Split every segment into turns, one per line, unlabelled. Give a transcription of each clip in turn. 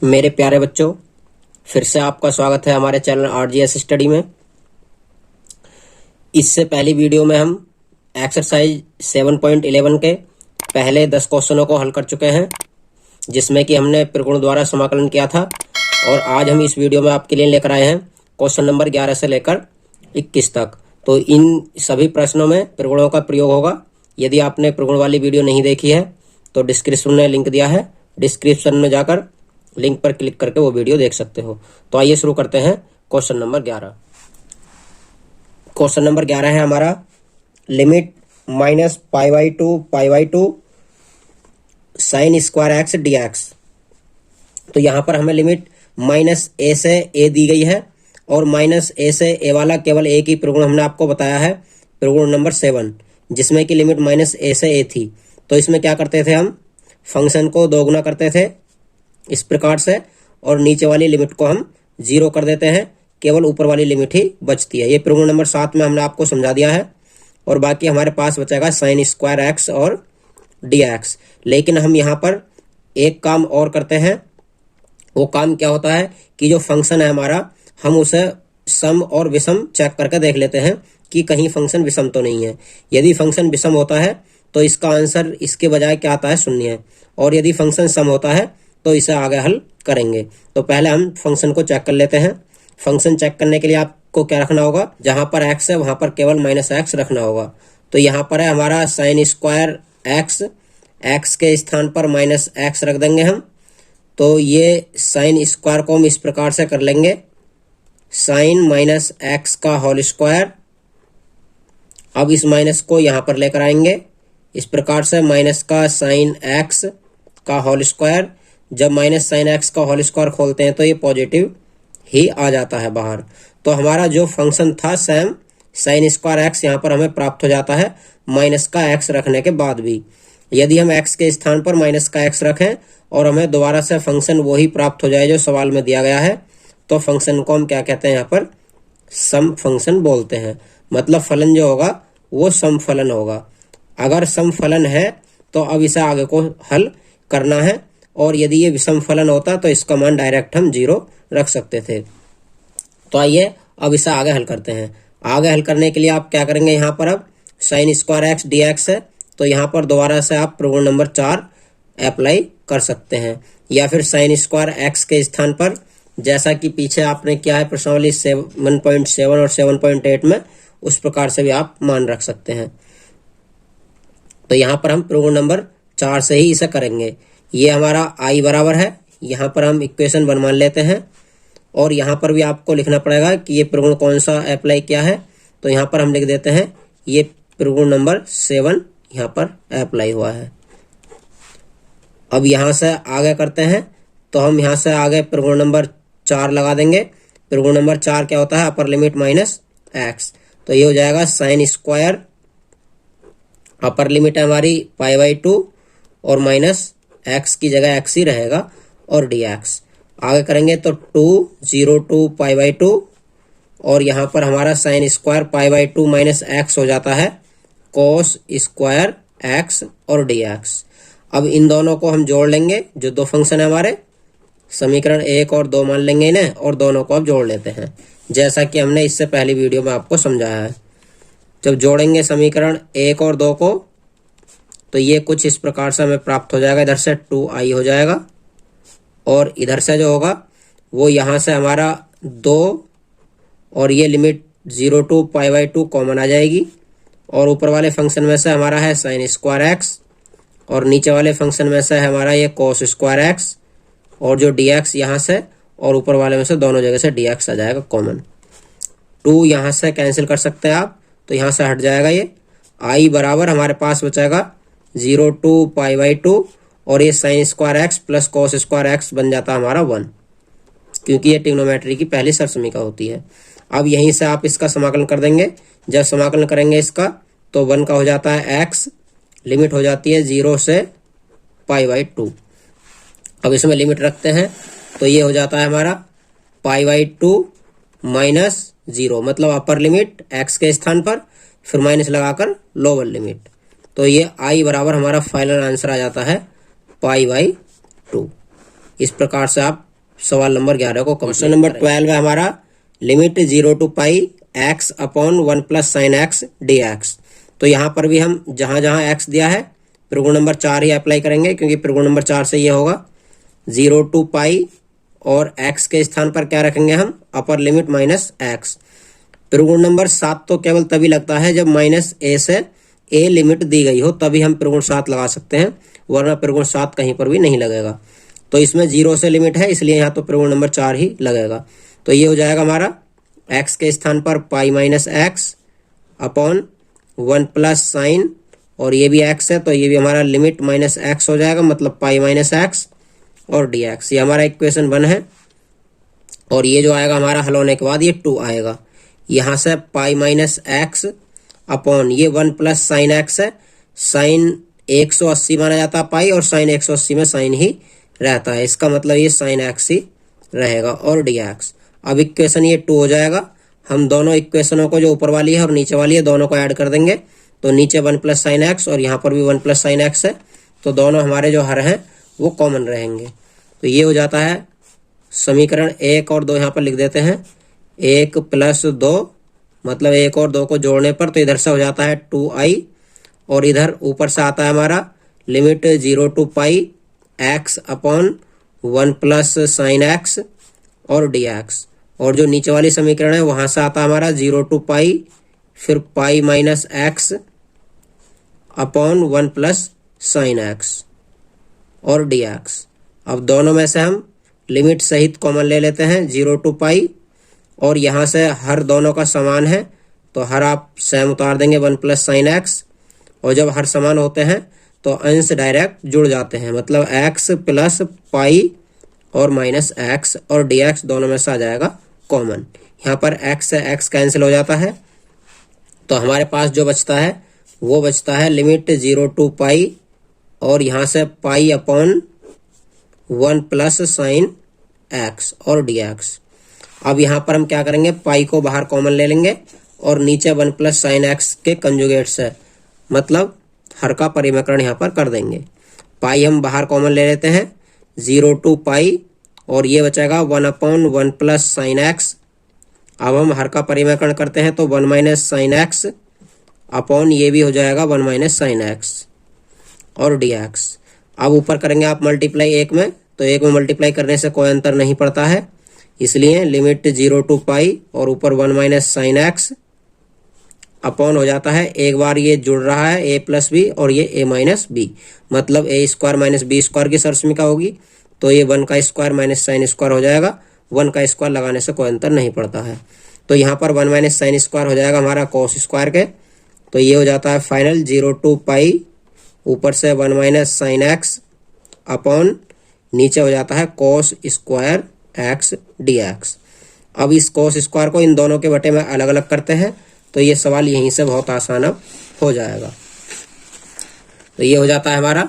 मेरे प्यारे बच्चों, फिर से आपका स्वागत है हमारे चैनल आरजीएस स्टडी में। इससे पहली वीडियो में हम एक्सरसाइज 7.11 के पहले 10 क्वेश्चनों को हल कर चुके हैं, जिसमें कि हमने त्रिगुण द्वारा समाकलन किया था। और आज हम इस वीडियो में आपके लिए लेकर आए हैं क्वेश्चन नंबर 11 से लेकर 21 तक। तो इन सभी प्रश्नों में त्रिगुणों का प्रयोग होगा। यदि आपने त्रिगुण वाली वीडियो नहीं देखी है तो डिस्क्रिप्शन में लिंक दिया है, डिस्क्रिप्शन में जाकर लिंक पर क्लिक करके वो वीडियो देख सकते हो। तो आइए शुरू करते हैं क्वेश्चन नंबर 11। क्वेश्चन नंबर 11 है हमारा limit -π/2 sin square x d x. तो यहाँ पर हमें लिमिट -a से a दी गई है और -a से a वाला केवल एक ही त्रिगुण हमने आपको बताया है, त्रिगुण नंबर 7, जिसमें कि लिमिट -a से a थी। तो इसमें क्या करते थे, हम फंक्शन को दोगुना करते थे इस प्रकार से, और नीचे वाली लिमिट को हम 0 कर देते हैं, केवल ऊपर वाली लिमिट ही बचती है। ये त्रिगुण नंबर 7 में हमने आपको समझा दिया है। और बाकी हमारे पास बचेगा sin स्क्वायर एक्स और dx। लेकिन हम यहाँ पर एक काम और करते हैं। वो काम क्या होता है कि जो फंक्शन है हमारा, हम उसे सम और विषम चेक करके देख लेते हैं कि कहीं फंक्शन विषम तो नहीं है। यदि फंक्शन विषम होता है तो इसका आंसर इसके बजाय क्या आता है, 0 है। और यदि फंक्शन सम होता है तो इसे आगे हल करेंगे। तो पहले हम फंक्शन को चेक कर लेते हैं। फंक्शन चेक करने के लिए आपको क्या रखना होगा, जहां पर x है वहां पर केवल -x रखना होगा। तो यहाँ पर है हमारा sin स्क्वायर एक्स, x के स्थान पर -x रख देंगे हम। तो ये sin स्क्वायर को हम इस प्रकार से कर लेंगे, sin -x का होल स्क्वायर। अब इस माइनस को यहाँ पर लेकर आएंगे इस प्रकार से, माइनस का sin x का होल स्क्वायर। जब -sin x का होल स्क्वायर खोलते हैं तो ये पॉजिटिव ही आ जाता है बाहर। तो हमारा जो फंक्शन था सेम sin स्क्वायर एक्स यहाँ पर हमें प्राप्त हो जाता है माइनस का x रखने के बाद भी। यदि हम x के स्थान पर माइनस का x रखें और हमें दोबारा से फंक्शन वही प्राप्त हो जाए जो सवाल में दिया गया है, तो फंक्शन को हम क्या कहते हैं, यहाँ पर सम फंक्शन बोलते हैं। मतलब फलन जो होगा वो सम फलन होगा। अगर सम फलन है तो अब इसे आगे को हल करना है, और यदि ये विषम फलन होता तो इसका मान डायरेक्ट हम 0 रख सकते थे। तो आइए अब इसे आगे हल करते हैं। आगे हल करने के लिए आप क्या करेंगे, यहाँ पर अब sin square x d x है, तो यहाँ पर दोबारा से आप त्रिगुण नंबर 4 अप्लाई कर सकते हैं, या फिर sin स्क्वायर एक्स के स्थान पर, जैसा कि पीछे आपने किया है प्रश्नावली 7.7 और 7.8 में, उस प्रकार से भी आप मान रख सकते हैं। तो यहाँ पर हम त्रिगुण नंबर 4 से ही इसे करेंगे। ये हमारा i बराबर है, यहाँ पर हम इक्वेशन 1 मान लेते हैं। और यहाँ पर भी आपको लिखना पड़ेगा कि ये त्रिगुण कौन सा अप्लाई किया है। तो यहाँ पर हम लिख देते हैं ये त्रिगुण नंबर 7 यहाँ पर अप्लाई हुआ है। अब यहाँ से आगे करते हैं, तो हम यहाँ से आगे त्रिगुण नंबर 4 लगा देंगे। त्रिगुण नंबर 4 क्या होता है, अपर लिमिट -x। तो ये हो जाएगा sin स्क्वायर, अपर लिमिट है हमारी π/2 और -x की जगह x ही रहेगा, और dx। आगे करेंगे तो 2 0 2 π/2, और यहाँ पर हमारा sin स्क्वायर π/2 -x हो जाता है cos स्क्वायर x और dx। अब इन दोनों को हम जोड़ लेंगे, जो दो फंक्शन है हमारे, समीकरण 1 और 2 मान लेंगे इन्हें, और दोनों को अब जोड़ लेते हैं, जैसा कि हमने इससे पहली वीडियो में आपको समझाया है। जब जोड़ेंगे समीकरण 1 और 2 को, तो ये कुछ इस प्रकार से हमें प्राप्त हो जाएगा। इधर से 2i हो जाएगा, और इधर से जो होगा वो यहाँ से हमारा 2, और ये लिमिट 0 to π/2 कॉमन आ जाएगी। और ऊपर वाले फंक्शन में से हमारा है sin स्क्वायर एक्स, और नीचे वाले फंक्शन में से हमारा ये cos स्क्वायर एक्स, और जो dx यहाँ से और ऊपर वाले में से दोनों जगह से dx आ जाएगा कॉमन। 2 यहाँ से कैंसिल कर सकते हैं आप, तो यहाँ से हट जाएगा ये। i बराबर हमारे पास बचेगा 0 to π/2, और ये sin square x plus cos square x बन जाता है हमारा 1, क्योंकि ये ट्रिग्नोमेट्री की पहली सरसमीका होती है। अब यहीं से आप इसका समाकलन कर देंगे। जब समाकलन करेंगे इसका, तो 1 का हो जाता है x, लिमिट हो जाती है 0 से π/2। अब इसमें लिमिट रखते हैं, तो ये हो जाता है हमारा π/2 -0, मतलब अपर लिमिट x के स्थान पर, फिर माइनस लगाकर लोअर लिमिट। तो ये i बराबर हमारा फाइनल आंसर आ जाता है π/2। इस प्रकार से आप सवाल नंबर 11 को क्वेश्चन नंबर 12 है हमारा limit 0 to pi x upon 1 plus sine x d x. तो यहाँ पर भी हम जहाँ जहाँ एक्स दिया है प्रगुण नंबर 4 ही अप्लाई करेंगे, क्योंकि प्रगुण नंबर 4 से ये होगा 0 टू पाई और एक्स के स्थान पर क्या रखेंगे हम, अपर लिमिट माइनस एक्स। प्रगुण नंबर 7 तो केवल तभी लगता है जब माइनस ए से ए लिमिट दी गई हो, तभी हम प्रगुण 7 लगा सकते हैं, वरना प्रगुण 7 कहीं पर भी नहीं लगेगा। तो इसमें 0 से लिमिट है, इसलिए यहाँ तो प्रगुण नंबर 4 ही लगेगा। तो ये हो जाएगा हमारा एक्स के स्थान पर pi minus x upon 1 plus sign, और ये भी एक्स है तो ये भी हमारा लिमिट माइनस एक्स हो जाएगा, मतलब पाई माइनस एक्स और डी एक्स। ये हमारा इक्वेशन 1 है। और ये जो आएगा हमारा हल होने के बाद ये 2 आएगा। यहाँ से पाई माइनस एक्स अपॉन ये 1 प्लस साइन एक्स है, साइन 180 माना जाता है पाई, और साइन 180 में साइन ही रहता है, इसका मतलब ये साइन एक्स ही रहेगा और डी एक्स। अब इक्वेशन ये 2 हो जाएगा। हम दोनों इक्वेशनों को, जो ऊपर वाली है और नीचे वाली है, दोनों को ऐड कर देंगे, तो नीचे 1 प्लस साइन एक्स और यहाँ पर भी 1 प्लस साइन एक्स है, तो दोनों हमारे जो हर हैं वो कॉमन रहेंगे। तो ये हो जाता है समीकरण 1 और 2 यहाँ पर लिख देते हैं, 1 प्लस 2, मतलब 1 और 2 को जोड़ने पर तो इधर से हो जाता है 2i, और इधर ऊपर से आता है हमारा limit 0 to pi x upon 1 plus sine x और डी एक्स। और जो नीचे वाली समीकरण है वहां से आता है हमारा 0 टू पाई, फिर pi minus x upon 1 plus sine x और डी एक्स। अब दोनों में से हम लिमिट सहित कॉमन ले लेते हैं 0 टू पाई, और यहाँ से हर दोनों का समान है तो हर आप सेम उतार देंगे 1 प्लस साइन एक्स, और जब हर समान होते हैं तो अंश डायरेक्ट जुड़ जाते हैं, मतलब एक्स प्लस पाई और माइनस एक्स और डी एक्स दोनों में से आ जाएगा कॉमन। यहाँ पर एक्स से एक्स कैंसिल हो जाता है, तो हमारे पास जो बचता है वो बचता है लिमिट 0 टू पाई और यहाँ से pi upon 1 plus sine x और डी एक्स। अब यहाँ पर हम क्या करेंगे, पाई को बाहर कॉमन ले लेंगे और नीचे 1 प्लस साइन एक्स के कंजुगेट से, मतलब हर का परिमाकरण यहाँ पर कर देंगे। पाई हम बाहर कॉमन ले लेते हैं 0 टू पाई, और ये बचेगा 1 अपॉन 1 प्लस साइन एक्स। अब हम हर का परिमाकरण करते हैं तो 1 माइनस साइन एक्स अपॉन ये भी हो जाएगा 1 माइनस साइन एक्स और डी एक्स। अब ऊपर करेंगे आप मल्टीप्लाई 1 में, तो 1 में मल्टीप्लाई करने से कोई अंतर नहीं पड़ता है, इसलिए लिमिट 0 टू पाई और ऊपर 1 माइनस साइन एक्स अपॉन हो जाता है, एक बार ये जुड़ रहा है ए प्लस बी और ये ए माइनस बी, मतलब ए स्क्वायर माइनस बी स्क्वायर की सरसमीका होगी, तो ये 1 का स्क्वायर माइनस साइन स्क्वायर हो जाएगा। 1 का स्क्वायर लगाने से कोई अंतर नहीं पड़ता है, तो यहाँ पर 1 माइनस साइन स्क्वायर हो जाएगा हमारा कॉस स्क्वायर के। तो ये हो जाता है फाइनल 0 टू पाई, ऊपर से 1 माइनस साइन एक्स अपॉन नीचे हो जाता है cos square x d x. अब इस कॉस स्क्वायर को इन दोनों के बटे में अलग अलग करते हैं, तो ये सवाल यहीं से बहुत आसान अब हो जाएगा। तो ये हो जाता है हमारा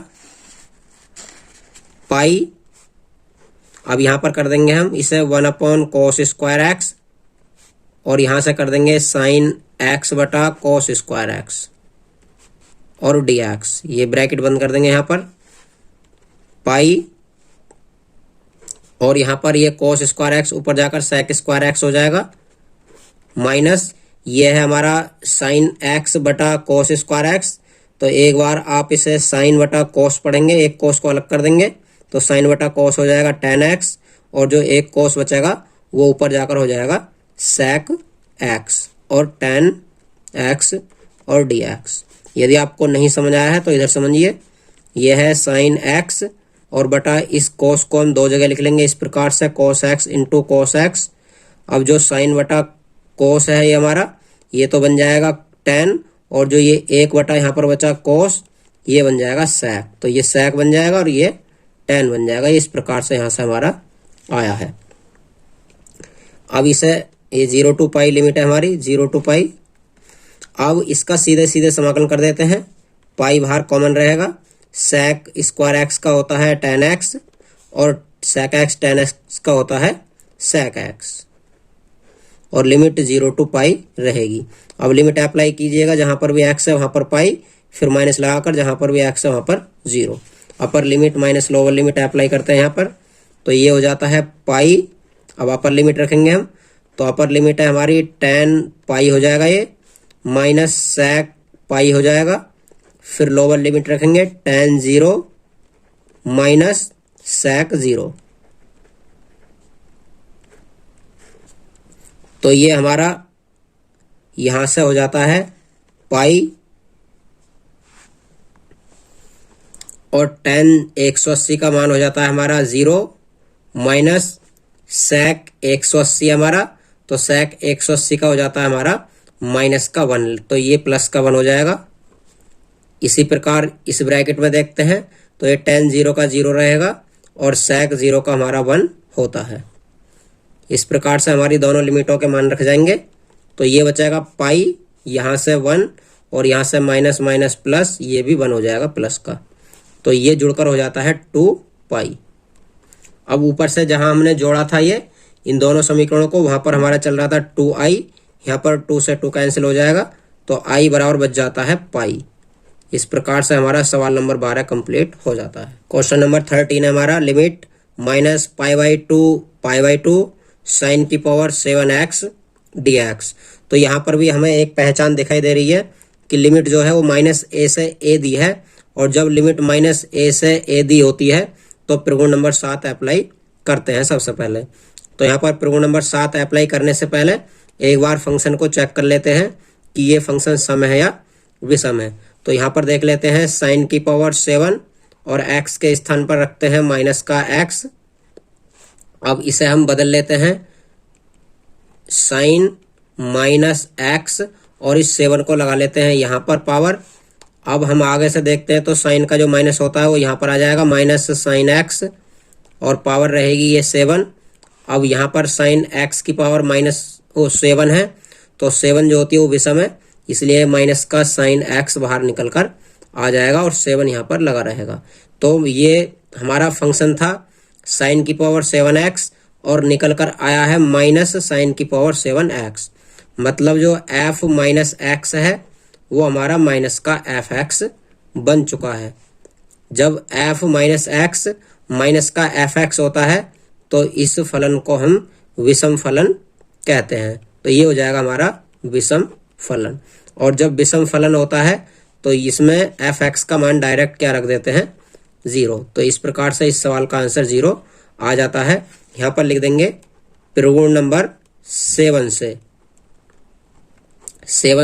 पाई। अब यहाँ पर कर देंगे हम इसे 1 अपॉन कॉस स्क्वायर एक्स, और यहाँ से कर देंगे साइन एक्स बटा कॉस स्क्वायर एक्स और डी एक्स। ये ब्रैकेट बंद कर देंगे यहाँ पर पाई, और यहाँ पर ये कॉस स्क्वायर एक्स ऊपर जाकर सेक स्क्वायर एक्स हो जाएगा, माइनस ये है हमारा साइन एक्स बटा कॉस स्क्वायर एक्स। तो एक बार आप इसे साइन बटा कॉस पढ़ेंगे, एक कॉस को अलग कर देंगे तो साइन बटा कॉस हो जाएगा tan एक्स, और जो एक कॉस बचेगा वो ऊपर जाकर हो जाएगा सेक एक्स और tan एक्स और डी एक्स। यदि आपको नहीं समझ आया है तो इधर समझिए, यह है साइन एक्स और बटा इस कॉस को हम 2 जगह लिख लेंगे इस प्रकार से, cos x into cos x. अब जो साइन बटा कॉस है ये हमारा, ये तो बन जाएगा tan, और जो ये 1 बटा यहाँ पर बचा कॉस, ये बन जाएगा सेक, तो ये सेक बन जाएगा और ये tan बन जाएगा। इस प्रकार से यहाँ से हमारा आया है। अब इसे ये 0 टू पाई लिमिट है हमारी 0 टू पाई। अब इसका सीधे सीधे समाकलन कर देते हैं, पाई बाहर कॉमन रहेगा, सेक स्क्वायर एक्स का होता है tan एक्स और सेक एक्स tan एक्स का होता है सेक एक्स, और लिमिट 0 टू पाई रहेगी। अब लिमिट अप्लाई कीजिएगा, जहां पर भी एक्स है वहां पर पाई, फिर माइनस लगाकर जहां पर भी एक्स है वहां पर 0। Upper limit minus lower limit apply करते हैं यहाँ पर, तो ये हो जाता है पाई। अब अपर लिमिट रखेंगे हम, तो अपर लिमिट है हमारी 10 पाई हो जाएगा ये, माइनस sec पाई हो जाएगा। फिर लोअर लिमिट रखेंगे tan 0 माइनस sec 0। तो ये हमारा यहां से हो जाता है पाई, और tan 180 का मान हो जाता है हमारा 0 माइनस sec 180 हमारा, तो sec 180 का हो जाता है हमारा माइनस का 1, तो ये प्लस का 1 हो जाएगा। इसी प्रकार इस ब्रैकेट में देखते हैं तो ये tan 0 का 0 रहेगा और sec 0 का हमारा 1 होता है। इस प्रकार से हमारी दोनों लिमिटों के मान रख जाएंगे। तो ये बचेगा पाई, यहाँ से 1 और यहाँ से माइनस माइनस प्लस, ये भी 1 हो जाएगा प्लस का। तो ये जुड़कर हो जाता है 2 पाई। अब ऊपर से जहां हमने जोड़ा था ये इन दोनों समीकरणों को, वहां पर हमारा चल रहा था 2i, यहाँ पर 2 से 2 कैंसिल हो जाएगा, तो i बराबर बच जाता है पाई। इस प्रकार से हमारा सवाल नंबर 12 कंप्लीट हो जाता है। क्वेश्चन नंबर 13 है हमारा, लिमिट माइनस पाई/2 साइन की पावर 7x dx। तो यहाँ पर भी हमें एक पहचान दिखाई दे रही है कि लिमिट जो है वो माइनस a से a दी है, और जब लिमिट माइनस a से a दी होती है तो प्रगुण नंबर 7 अप्लाई करते हैं सबसे पहले। तो यहाँ पर प्रगुण नंबर 7 अप्लाई करने से पहले एक बार फंक्शन को चेक कर लेते हैं कि ये फंक्शन सम है या विषम है। तो यहाँ पर देख लेते हैं साइन की पावर 7 और x के स्थान पर रखते हैं माइनस का x। अब इसे हम बदल लेते हैं साइन माइनस x और इस 7 को लगा लेते हैं यहाँ पर पावर। अब हम आगे से देखते हैं तो साइन का जो माइनस होता है वो यहाँ पर आ जाएगा माइनस साइन x और पावर रहेगी ये 7। अब यहाँ पर साइन x की पावर माइनस 7 है, तो 7 जो होती है वो विषम है, इसलिए माइनस का साइन x बाहर निकल कर आ जाएगा और 7 यहाँ पर लगा रहेगा। तो ये हमारा फंक्शन था साइन की पावर 7x और निकल कर आया है माइनस साइन की पावर 7x। मतलब जो f माइनस x है वो हमारा माइनस का fx बन चुका है। जब f माइनस x माइनस का fx होता है तो इस फलन को हम विषम फलन कहते हैं। तो ये हो जाएगा हमारा विषम फलन। और जब विषम फलन होता है तो इसमें fx का मान डायरेक्ट क्या रख देते हैं 0। तो इस प्रकार से इस सवाल का आंसर 0 आ जाता है। यहाँ पर लिख देंगे प्रगुण नंबर 7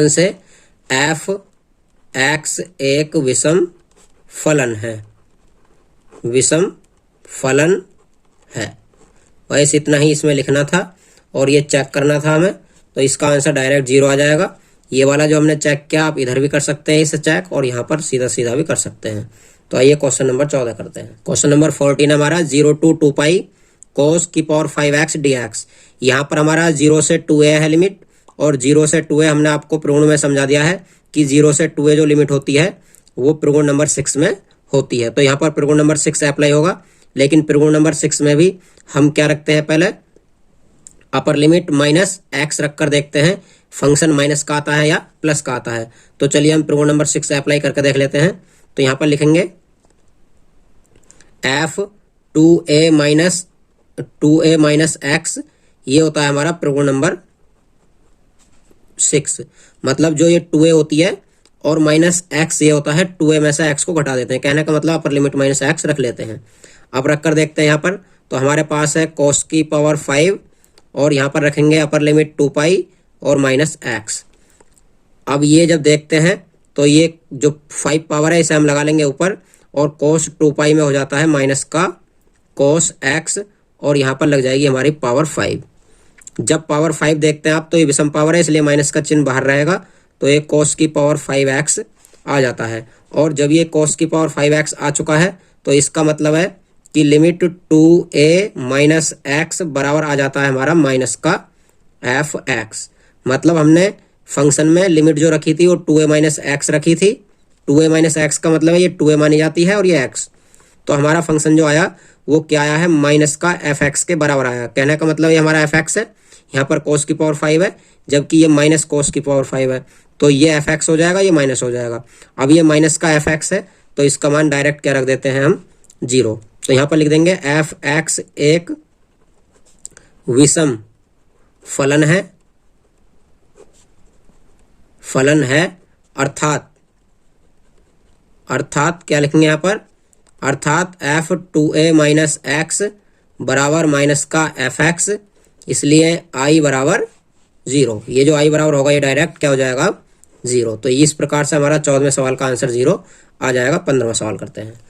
से f(x) एक विषम फलन है, विषम फलन है। वैसे इतना ही इसमें लिखना था और ये चेक करना था हमें, तो इसका आंसर डायरेक्ट 0 आ जाएगा। ये वाला जो हमने चेक किया आप इधर भी कर सकते हैं इसे चेक, और यहाँ पर सीधा सीधा भी कर सकते हैं। तो आइए क्वेश्चन नंबर 14 करते हैं। क्वेश्चन नंबर 14 हमारा 0 to 2 पाई cos की पावर 5x dx। यहाँ पर हमारा 0 से 2a है लिमिट, और 0 से 2a हमने आपको प्रगुण में समझा दिया है कि 0 से 2a जो लिमिट होती है वो प्रगुण नंबर 6 में होती है। तो यहाँ पर प्रगुण नंबर 6 अप्लाई होगा, लेकिन प्रगुण नंबर 6 में भी हम क्या रखते हैं, पहले अपर लिमिट माइनस x रखकर देखते हैं फंक्शन माइनस का आता है या प्लस का आता है। तो चलिए हम प्रगुण नंबर 6 अप्लाई करके देख लेते हैं। तो यहाँ पर लिखेंगे f(2a माइनस x), ये होता है हमारा प्रगुण नंबर 6। मतलब जो ये 2a होती है और माइनस x ये होता है, 2a में से x को घटा देते हैं। कहने का मतलब अपर लिमिट माइनस x रख लेते हैं। अब रख कर देखते हैं यहाँ पर, तो हमारे पास है cos की पावर 5 और यहाँ पर रखेंगे अपर लिमिट 2 पाई और माइनस x। अब ये जब देखते हैं तो ये जो 5 पावर है इसे हम लगा लेंगे ऊपर, और cos 2 पाई में हो जाता है माइनस का cos x, और यहाँ पर लग जाएगी हमारी पावर 5। जब पावर 5 देखते हैं आप तो ये विषम पावर है, इसलिए माइनस का चिन्ह बाहर रहेगा, तो ये cos की पावर 5x आ जाता है। और जब ये cos की पावर 5x आ चुका है तो इसका मतलब है कि लिमिट 2a माइनस x बराबर आ जाता है हमारा माइनस का fx। मतलब हमने फंक्शन में लिमिट जो रखी थी वो 2a माइनस x रखी थी। 2a माइनस x का मतलब है ये 2a मानी जाती है और ये x। तो हमारा फंक्शन जो आया वो क्या आया है, माइनस का fx के बराबर आया। कहने का मतलब ये हमारा fx है, यहाँ पर cos की पावर 5 है, जबकि ये माइनस cos की पावर 5 है। तो ये fx हो जाएगा, ये माइनस हो जाएगा। अब ये माइनस का fx है तो इसका मान डायरेक्ट क्या रख देते हैं हम 0। तो यहाँ पर लिख देंगे एफ एक्स एक विषम फलन है अर्थात क्या लिखेंगे यहाँ पर, अर्थात एफ टू ए माइनस एक्स बराबर माइनस का एफ एक्स, इसलिए आई बराबर 0। ये जो आई बराबर होगा ये डायरेक्ट क्या हो जाएगा 0। तो इस प्रकार से हमारा 14वें सवाल का आंसर 0 आ जाएगा। 15वां सवाल करते हैं।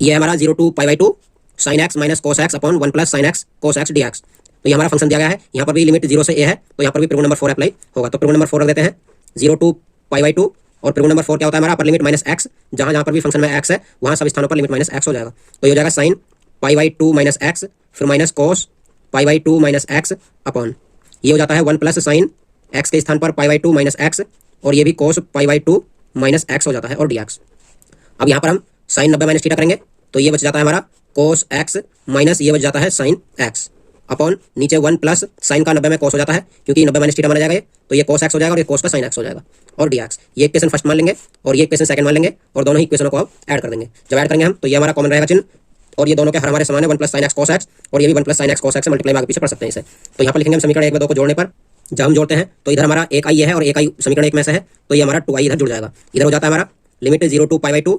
ये हमारा 0 to pi by 2 sine x minus cos x upon 1 plus sine x cos x d x. तो ये हमारा फंक्शन दिया गया है। यहाँ पर भी लिमिट 0 से a है, तो यहाँ पर भी प्रगुण नंबर 4 अप्लाई होगा। तो प्रगुण नंबर 4 रख देते हैं 0 टू पाई बाई 2, और प्रगुण नंबर 4 क्या होता है हमारा, अपर लिमिट माइनस एक्स, जहाँ जहाँ पर भी फंक्शन में एक्स है वहाँ सब स्थानों पर लिमिट माइनस एक्स हो जाएगा। तो ये हो जाएगा sine pi by 2 minus x, फिर minus cos pi by 2 minus x upon ये हो जाता है 1 प्लस साइन एक्स के स्थान पर पाई बाई 2 माइनस एक्स, और ये भी कोस पाई बाई 2 माइनस एक्स हो जाता है और डी एक्स। अब यहाँ पर हम साइन 90 माइनस थीटा करेंगे, तो ये बच जाता है हमारा कोस एक्स माइनस ये बच जाता है साइन एक्स अपॉन नीचे 1 प्लस साइन का 90 में कोस हो जाता है, क्योंकि 90 माइनस थीटा माना जाएगा, तो ये कोस एक्स हो जाएगा और ये कोस का साइन एक्स हो जाएगा और डी एक्स। ये इक्वेशन फर्स्ट मान लेंगे और ये इक्वेशन सेकंड मान लेंगे, और दोनों ही इक्वेशनों को अब ऐड कर देंगे। जब ऐड करेंगे हम तो ये हमारा कॉमन रहेगा चिन्ह, और ये दोनों के हर हमारे समान है 1 plus sine x cos x, और ये भी 1 plus sine x cos x multiply आगे पीछे पढ़ सकते हैं इसे। तो यहाँ पर लिखेंगे हम समीकरण 1 में 2 को जोड़ने पर, जब हम जोड़ते हैं तो इधर हमारा एक आई है और एक आई समीकरण 1 में से है, तो ये हमारा 2 आई इधर जुड़ जाएगा। इधर हो जाता है हमारा लिमिट 0 टू पाई बाई 2,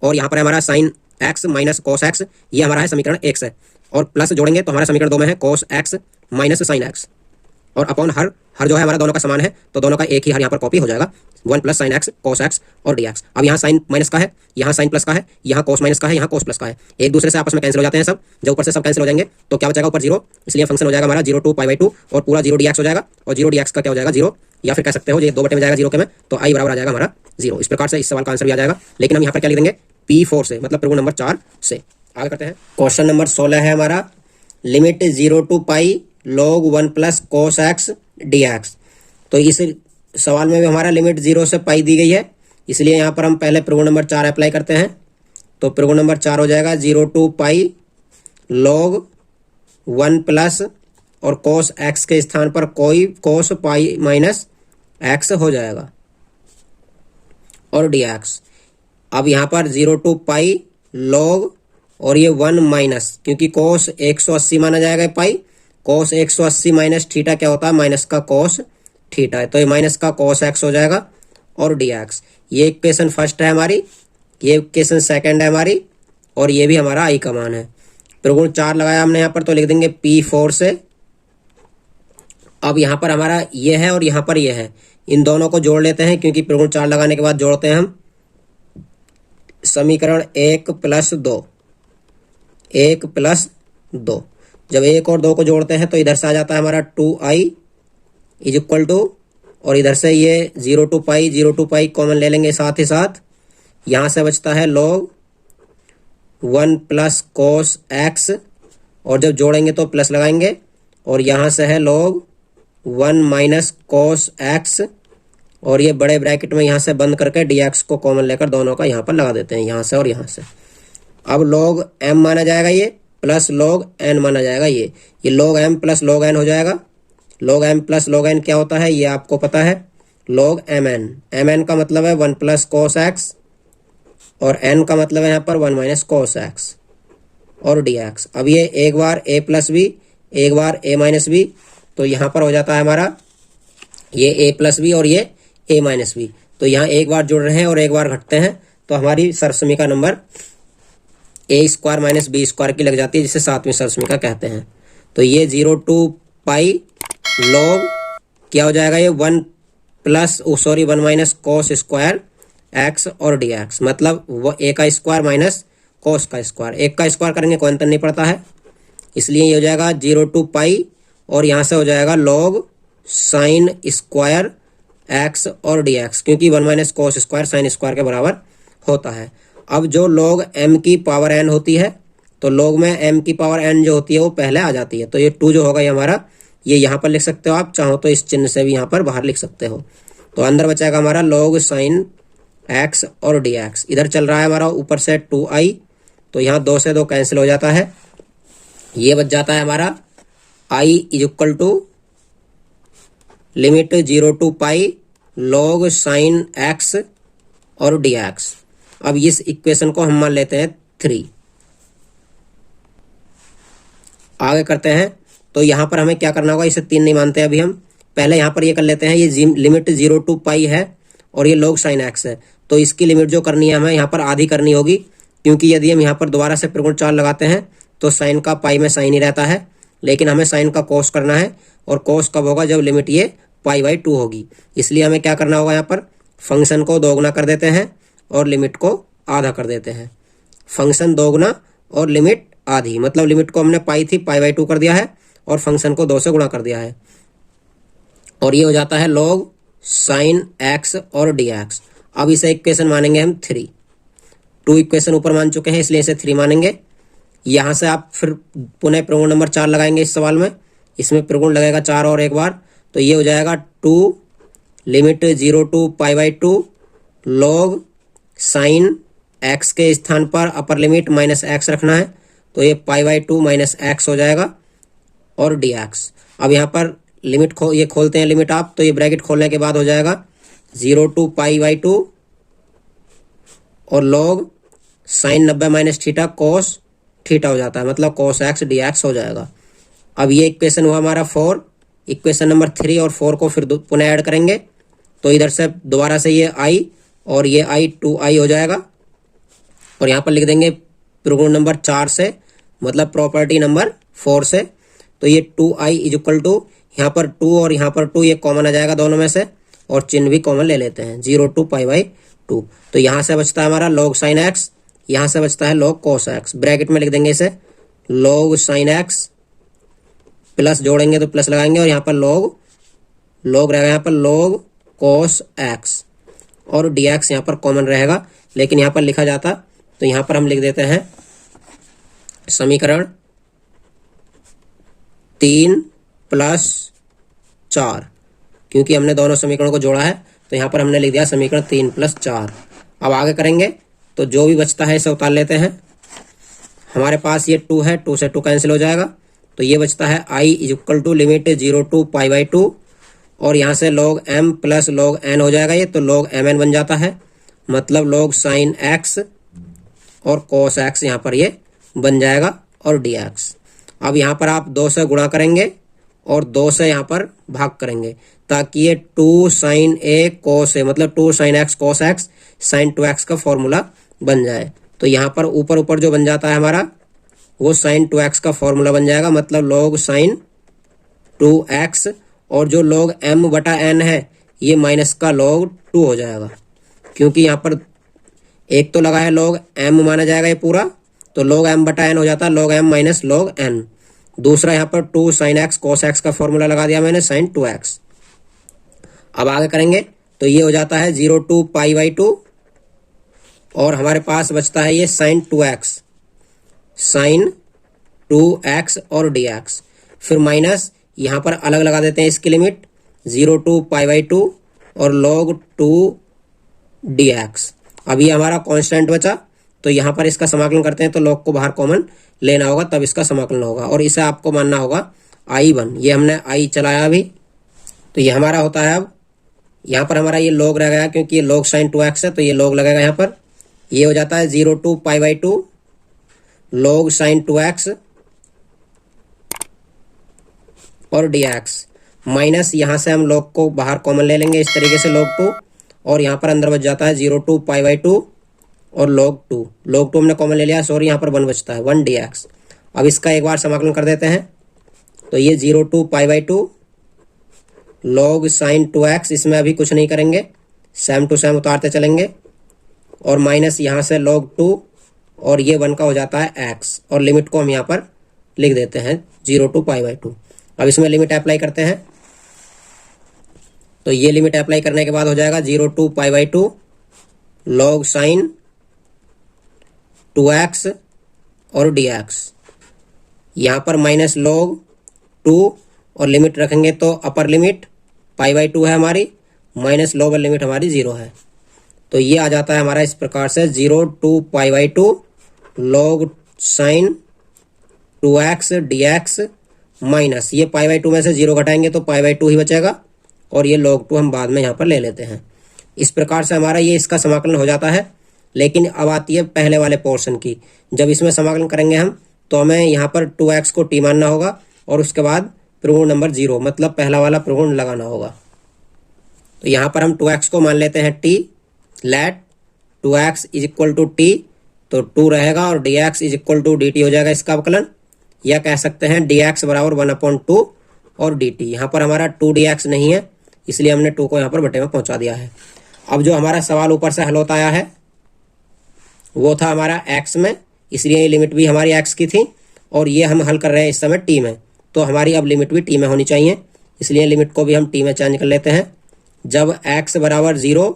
और यहाँ पर हमारा sign x minus cos x, ये हमारा है समीकरण 1 से, और प्लस जोड़ेंगे तो हमारा समीकरण 2 में है cos x minus sign x, और अपॉन हर जो है हमारा दोनों का समान है, तो दोनों का एक ही हर यहाँ पर कॉपी हो जाएगा 1 plus sine x cos x और डी एक्स। अब यहाँ साइन माइनस का है, यहाँ साइन प्लस का है, यहाँ कोस माइनस का है, यहाँ कोस प्लस का है, एक दूसरे से आपस में कैंसिल हो जाते हैं सब। जब ऊपर से सब कैंसिल हो जाएंगे तो क्या बचेगा ऊपर 0, इसलिए फंक्शन हो जाएगा हमारा 0 टू पाई बाई 2, और पूरा 0 डी एक्स हो जाएगा, और 0 डी एक्स का क्या हो जाएगा 0, या फिर कह सकते हो ये 2 बटे में जाएगा 0 के में, तो आई बराबर आ जाएगा हमारा 0। इस प्रकार से इस सवाल का आंसर भी आ जाएगा। लेकिन हम यहाँ पर क्या लिख देंगे P4 से, मतलब प्रगुण नंबर 4 से। आगे करते हैं। क्वेश्चन नंबर 16 है हमारा limit 0 to pi log 1 plus cos x d x. तो इस सवाल में भी हमारा लिमिट 0 से पाई दी गई है, इसलिए यहाँ पर हम पहले प्रगुण नंबर 4 अप्लाई करते हैं। तो प्रगुण नंबर 4 हो जाएगा 0 टू पाई log 1 प्लस और कोस एक्स के स्थान पर कोई कोस पाई माइनस एक्स हो जाएगा और डी एक्स। अब यहाँ पर 0 टू पाई log और ये 1 माइनस, क्योंकि कोस 180 माना जाएगा पाई, कोस 180 माइनस थीटा क्या होता है माइनस का कोस थीटा है, तो ये माइनस का कोस एक्स हो जाएगा और डी एक्स। ये इक्वेशन फर्स्ट है हमारी, ये इक्वेशन सेकंड है हमारी, और ये भी हमारा आई का मान है। प्रगुण 4 लगाया हमने यहाँ पर, तो लिख देंगे P4 से। अब यहाँ पर हमारा ये है और यहाँ पर ये है, इन दोनों को जोड़ लेते हैं, क्योंकि प्रगुण 4 लगाने के बाद जोड़ते हैं हम समीकरण 1 प्लस 2, 1 प्लस 2। जब 1 और 2 को जोड़ते हैं तो इधर से आ जाता है हमारा 2i इज इक्वल टू, और इधर से ये 0 टू पाई कॉमन ले लेंगे साथ ही साथ, यहाँ से बचता है log 1 प्लस कोस एक्स, और जब जोड़ेंगे तो प्लस लगाएंगे, और यहाँ से है log 1 माइनस कोस एक्स, और ये बड़े ब्रैकेट में यहाँ से बंद करके डी एक्स को कॉमन लेकर दोनों का यहाँ पर लगा देते हैं, यहाँ से और यहाँ से। अब log m माना जाएगा ये, प्लस log n माना जाएगा ये log m plus log n हो जाएगा। log m plus log n क्या होता है ये आपको पता है, log mn का मतलब है 1 प्लस कोस एक्स, और n का मतलब है यहाँ पर 1 माइनस कोस एक्स और डी एक्स। अब ये एक बार a प्लस बी, एक बार a माइनस बी, तो यहाँ पर हो जाता है हमारा ये a प्लस बी और ये a माइनस बी, तो यहाँ एक बार जुड़ रहे हैं और एक बार घटते हैं, तो हमारी सरसमीका number a square minus B square की लग जाती है, जिसे 7वीं सरसमीका कहते हैं। तो ये 0 टू पाई log क्या हो जाएगा ये 1 माइनस कोस स्क्वायर एक्स और डी एक्स, मतलब वो a का स्क्वायर माइनस कोस का स्क्वायर, एक का स्क्वायर करेंगे कोई अंतर नहीं पड़ता है, इसलिए ये हो जाएगा 0 टू पाई, और यहाँ से हो जाएगा log साइन स्क्वायर एक्स और डी एक्स, क्योंकि 1 minus cos square sine square के बराबर होता है। अब जो log m की पावर n होती है, तो log में m की पावर n जो होती है वो पहले आ जाती है, तो ये 2 जो होगा ये हमारा, ये यहाँ पर लिख सकते हो आप, चाहो तो इस चिन्ह से भी यहाँ पर बाहर लिख सकते हो। तो अंदर बचेगा हमारा log साइन एक्स और डी एक्स, इधर चल रहा है हमारा ऊपर से 2i, तो यहाँ 2 से 2 कैंसिल हो जाता है, ये बच जाता है हमारा i is equal to limit 0 to pi log sine x और डी एक्स। अब इस इक्वेशन को हम मान लेते हैं 3, आगे करते हैं। तो यहाँ पर हमें क्या करना होगा, इसे 3 नहीं मानते अभी हम, पहले यहाँ पर ये कर लेते हैं। ये लिमिट 0 to पाई है और ये log sin x है, तो इसकी लिमिट जो करनी है हमें यहाँ पर आधी करनी होगी, क्योंकि यदि हम यहाँ पर दोबारा से त्रिगुण 4 लगाते हैं तो साइन का पाई में साइन ही रहता है, लेकिन हमें साइन का कोस करना है, और कोस कब होगा, जब लिमिट ये पाई/2 होगी। इसलिए हमें क्या करना होगा, यहाँ पर फंक्शन को दोगुना कर देते हैं और लिमिट को आधा कर देते हैं। फंक्शन दोगुना और लिमिट आधी, मतलब लिमिट को हमने पाई थी पाई/2 कर दिया है और फंक्शन को 2 से गुणा कर दिया है, और ये हो जाता है log sin x और dx। अब इसे इक्वेशन मानेंगे हम 3। 2 इक्वेशन ऊपर मान चुके हैं, इसलिए इसे 3 मानेंगे। यहाँ से आप फिर पुनः प्रगुण नंबर 4 लगाएंगे इस सवाल में, इसमें प्रगुण लगेगा 4 और एक बार, तो ये हो जाएगा 2 limit 0 to पाई/2 log sin x के स्थान पर अपर लिमिट माइनस एक्स रखना है, तो ये पाई/2 माइनस एक्स हो जाएगा और dx। अब यहाँ पर लिमिट ये खोलते हैं लिमिट आप, तो ये ब्रैकेट खोलने के बाद हो जाएगा 0 to पाई/2 और log sin 90 minus theta cos theta हो जाता है, मतलब कोस एक्स dx हो जाएगा। अब ये इक्वेशन हुआ हमारा 4। इक्वेशन नंबर 3 और 4 को फिर पुनः ऐड करेंगे, तो इधर से दोबारा से ये i और ये i 2i हो जाएगा, और यहाँ पर लिख देंगे प्रगुण नंबर 4 से, मतलब प्रॉपर्टी नंबर 4 से। तो ये 2i इज इक्वल टू, यहाँ पर 2 और यहाँ पर 2 ये कॉमन आ जाएगा दोनों में से, और चिन्ह भी कॉमन ले लेते हैं, 0 to पाई/2। तो यहाँ से बचता है हमारा log sin x, यहाँ से बचता है log cos x। ब्रैकेट में लिख देंगे इसे log sin x, प्लस जोड़ेंगे तो प्लस लगाएंगे, और यहाँ पर log रहेगा, यहाँ पर log cos x, और dx यहाँ पर कॉमन रहेगा, लेकिन यहाँ पर लिखा जाता, तो यहाँ पर हम लिख देते हैं समीकरण 3 + 4, क्योंकि हमने दोनों समीकरणों को जोड़ा है, तो यहाँ पर हमने लिख दिया समीकरण 3 + 4। अब आगे करेंगे, तो जो भी बचता है इसे उतार लेते हैं। हमारे पास ये 2 है, 2 से 2 कैंसिल हो जाएगा, तो ये बचता है i is equal to limit 0 to पाई/2, और यहाँ से log m plus log n हो जाएगा ये, तो log mn बन जाता है, मतलब log sin x और cos x यहाँ पर ये बन जाएगा, और dx। अब यहाँ पर आप 2 से गुणा करेंगे और 2 से यहाँ पर भाग करेंगे, ताकि ये 2 sin a cos a, मतलब 2 sin x cos x sin 2x का फॉर्मूला बन जाए। तो यहाँ पर ऊपर ऊपर जो बन जाता है हमारा, वो sin 2x का फॉर्मूला बन जाएगा, मतलब log sin 2x, और जो log m/n है ये माइनस का log 2 हो जाएगा, क्योंकि यहाँ पर एक तो लगा है log m माना जाएगा ये पूरा, तो log m/n हो जाता है log m minus log n। दूसरा यहाँ पर 2 sin x cos x का फॉर्मूला लगा दिया मैंने sin 2x। अब आगे करेंगे, तो ये हो जाता है 0 to पाई/2, और हमारे पास बचता है ये sin 2x और dx। फिर माइनस यहाँ पर अलग लगा देते हैं इसकी लिमिट 0 to पाई/2 और log 2 dx। अब ये हमारा कांस्टेंट बचा, तो यहाँ पर इसका समाकलन करते हैं, तो log को बाहर कॉमन लेना होगा, तब इसका समाकलन होगा, और इसे आपको मानना होगा i1। ये हमने i चलाया अभी, तो ये हमारा होता है। अब यहाँ पर हमारा ये log रह गया, क्योंकि ये log sin 2x है, तो ये log लगेगा यहाँ पर। ये हो जाता है 0 to पाई/2 log sin 2x और dx, माइनस यहाँ से हम log को बाहर कॉमन ले लेंगे इस तरीके से log 2, और यहाँ पर अंदर बच जाता है 0 to पाई/2 और log 2। log 2 हमने कॉमन ले लिया, सॉरी यहाँ पर 1 बचता है, 1 dx। अब इसका एक बार समाकलन कर देते हैं, तो ये 0 to पाई/2 log sin 2x, इसमें अभी कुछ नहीं करेंगे, सेम टू सेम उतारते चलेंगे, और माइनस यहाँ से log 2, और ये 1 का हो जाता है x, और लिमिट को हम यहाँ पर लिख देते हैं 0 to पाई/2। अब इसमें लिमिट अप्लाई करते हैं, तो ये लिमिट अप्लाई करने के बाद हो जाएगा 0 to पाई/2 log sin 2x और dx। यहाँ पर माइनस log 2, और लिमिट रखेंगे तो अपर लिमिट पाई/2 है हमारी, माइनस लोअर लिमिट हमारी 0 है, तो ये आ जाता है हमारा इस प्रकार से 0 to पाई/2 log sin 2x dx, minus ये पाई/2 में से 0 घटाएंगे तो पाई/2 ही बचेगा, और ये log 2 हम बाद में यहाँ पर ले लेते हैं। इस प्रकार से हमारा ये इसका समाकलन हो जाता है। लेकिन अब आती है पहले वाले पोर्शन की, जब इसमें समाकलन करेंगे हम, तो हमें यहाँ पर 2x को t मानना होगा और उसके बाद प्रगुण नंबर 0 मतलब पहला वाला प्रगुण लगाना होगा। तो यहाँ पर हम 2x को मान लेते हैं t, let 2x is equal to t, तो 2 रहेगा और dx is equal to dt हो जाएगा इसका अवकलन, या कह सकते हैं dx बराबर 1/2 और dt। यहाँ पर हमारा 2dx नहीं है इसलिए हमने 2 को यहाँ पर बटे में पहुंचा दिया है। अब जो हमारा सवाल ऊपर से हल होता आया है वो था हमारा x में, इसलिए ये लिमिट भी हमारी x की थी और ये हम हल कर रहे हैं इस समय t में, तो हमारी अब लिमिट भी t में होनी चाहिए, इसलिए लिमिट को भी हम t में चेंज कर लेते हैं। जब x बराबर 0,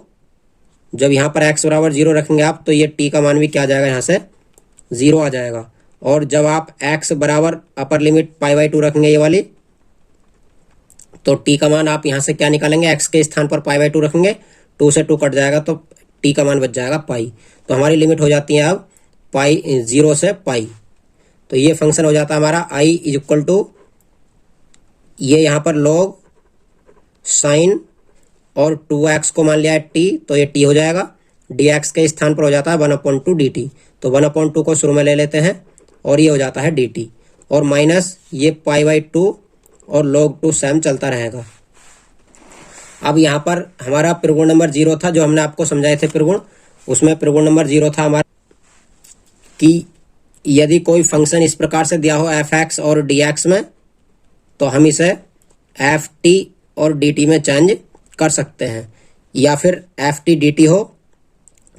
जब यहाँ पर x बराबर 0 रखेंगे आप तो ये t का मान भी क्या आ जाएगा, यहाँ से 0 आ जाएगा। और जब आप x बराबर अपर लिमिट π/2 रखेंगे ये वाली, तो t का मान आप यहाँ से क्या निकालेंगे, x के स्थान पर π/2 रखेंगे, 2 से 2 कट जाएगा तो t का मान बच जाएगा पाई। तो हमारी लिमिट हो जाती है अब 0 से पाई। तो ये फंक्शन हो जाता है हमारा i इज इक्वल टू, ये यहाँ पर log साइन और 2x को मान लिया है t, तो ये t हो जाएगा, dx के स्थान पर हो जाता है 1/2 dt, तो 1/2 को शुरू में ले लेते हैं और ये हो जाता है dt, और माइनस ये π/2 और log 2 सेम चलता रहेगा। अब यहाँ पर हमारा प्रगुण नंबर 0 था जो हमने आपको समझाए थे प्रगुण, उसमें प्रगुण नंबर 0 था हमारा कि यदि कोई फंक्शन इस प्रकार से दिया हो f(x) और dx में, तो हम इसे ft और dt में चेंज कर सकते हैं, या फिर ft dt हो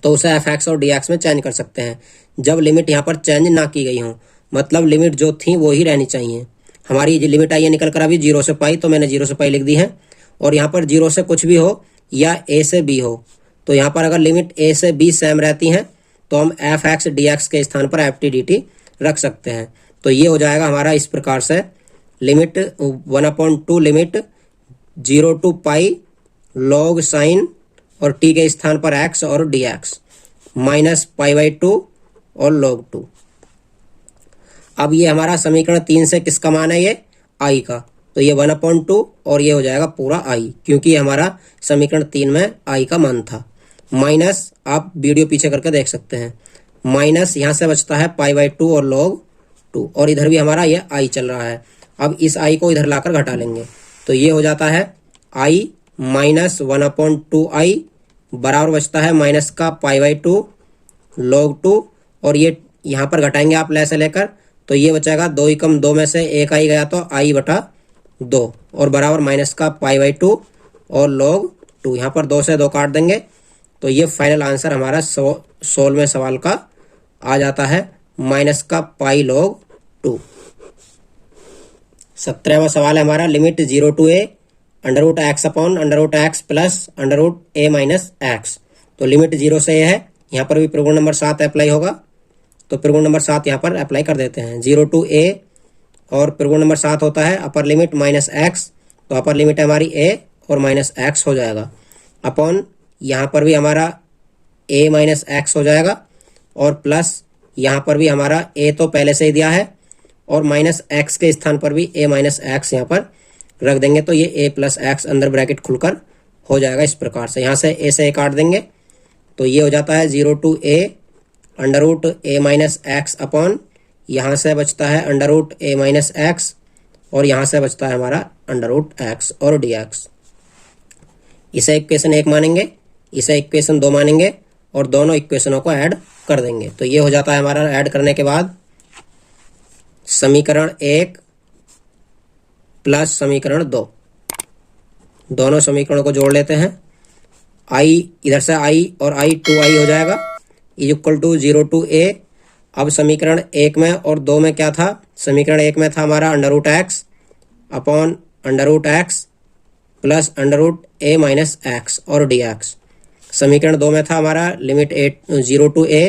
तो उसे f(x) और dx में चेंज कर सकते हैं जब लिमिट यहाँ पर चेंज ना की गई हो, मतलब लिमिट जो थी वो ही रहनी चाहिए। हमारी लिमिट आई है निकल कर अभी 0 से पाई, तो मैंने 0 से पाई लिख दी है, और यहाँ पर 0 से कुछ भी हो या a से b हो, तो यहाँ पर अगर लिमिट a से b सेम रहती हैं तो हम f(x) dx के स्थान पर ft dt रख सकते हैं। तो ये हो जाएगा हमारा इस प्रकार से limit 1/2 limit 0 to pi log sine और t के स्थान पर x और dx माइनस π/2 और log 2। अब ये हमारा समीकरण 3 से किसका मान है, ये i का, तो ये 1/2 और ये हो जाएगा पूरा i, क्योंकि हमारा समीकरण 3 में i का मान था। माइनस आप वीडियो पीछे करके देख सकते हैं, माइनस यहाँ से बचता है π/2 और log 2, और इधर भी हमारा ये i चल रहा है। अब इस i को इधर लाकर घटा लेंगे तो ये हो जाता है i माइनस 1/2i बराबर बचता है माइनस का π/2 log 2, और ये यहाँ पर घटाएंगे आप ले से लेकर, तो ये बचेगा 2 ही कम 2 में से 1 आई गया तो i/2 और बराबर माइनस का π/2 और log 2, यहाँ पर 2 से 2 काट देंगे, तो ये फाइनल आंसर हमारा 16वें सवाल का आ जाता है माइनस का पाई log 2। 17वां सवाल है हमारा limit 0 to a √x upon √x plus √a minus x। तो लिमिट 0 से a है, यहाँ पर भी प्रगुण नंबर 7 अप्लाई होगा, तो प्रगुण नंबर 7 यहाँ पर अप्लाई कर देते हैं। 0 to a और प्रगुण नंबर 7 होता है अपर लिमिट माइनस x, तो अपर लिमिट है हमारी a और माइनस x हो जाएगा, अपॉन यहाँ पर भी हमारा a माइनस x हो जाएगा, और प्लस यहाँ पर भी हमारा a तो पहले से ही दिया है और माइनस x के स्थान पर भी a माइनस x यहाँ पर रख देंगे, तो ये a प्लस x अंदर ब्रैकेट खुलकर हो जाएगा इस प्रकार से। यहाँ से a से a काट देंगे तो ये हो जाता है 0 to a √a minus x upon यहाँ से बचता है √a माइनस x, और यहाँ से बचता है हमारा √x और dx। इसे इक्वेशन 1 मानेंगे, इसे इक्वेशन 2 मानेंगे और दोनों इक्वेशनों को ऐड कर देंगे, तो ये हो जाता है हमारा ऐड करने के बाद समीकरण 1 प्लस समीकरण 2, दोनों समीकरणों को जोड़ लेते हैं। i इधर से i और i 2i हो जाएगा is equal to 0 to a। अब समीकरण 1 में और 2 में क्या था, समीकरण 1 में था हमारा √x upon √x plus √a minus x और dx। समीकरण 2 में था हमारा लिमिट 0 to a